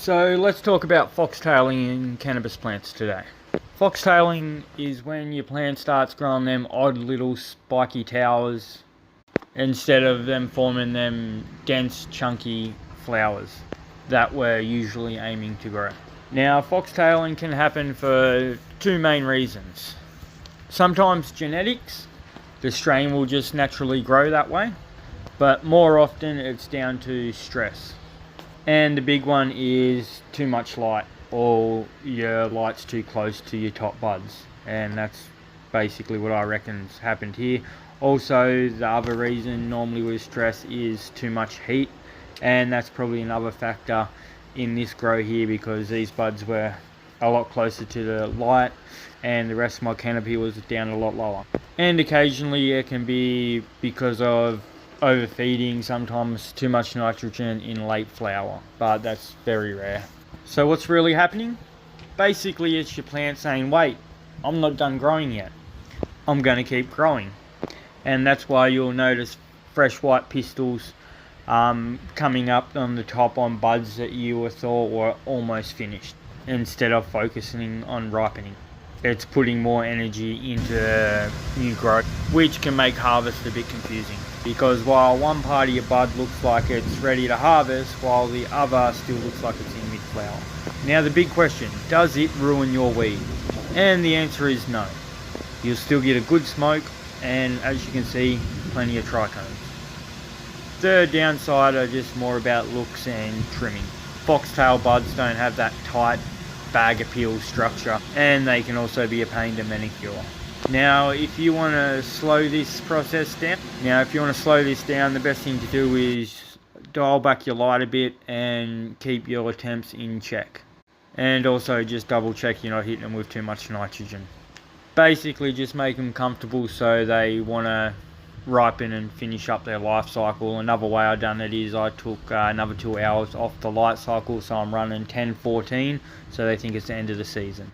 So let's talk about foxtailing in cannabis plants today. Foxtailing is when your plant starts growing them odd little spiky towers instead of them forming them dense chunky flowers that we're usually aiming to grow. Now foxtailing can happen for two main reasons. Sometimes genetics, the strain will just naturally grow that way, but more often it's down to stress. And the big one is too much light, or your light's too close to your top buds, and that's basically what I reckon's happened here. Also, the other reason normally with stress is too much heat, and that's probably another factor in this grow here, because these buds were a lot closer to the light and the rest of my canopy was down a lot lower. And occasionally it can be because of overfeeding, sometimes too much nitrogen in late flower, but that's very rare. So what's really happening? Basically it's your plant saying, wait, I'm not done growing yet, I'm going to keep growing. And that's why you'll notice fresh white pistils coming up on the top on buds that you thought were almost finished, instead of focusing on ripening. It's putting more energy into new growth, which can make harvest a bit confusing, because while one part of your bud looks like it's ready to harvest, while the other still looks like it's in mid-flower. Now the big question, does it ruin your weed? And the answer is no. You'll still get a good smoke, and as you can see, plenty of trichomes. The downside are just more about looks and trimming. Foxtail buds don't have that tight bag appeal structure, and they can also be a pain to manicure. Now if you want to slow this process down, the best thing to do is dial back your light a bit and keep your attempts in check, and also just double check you're not hitting them with too much nitrogen. Basically just make them comfortable so they want to ripen and finish up their life cycle. Another way I done it is I took another 2 hours off the light cycle, so I'm running 10-14, so they think it's the end of the season.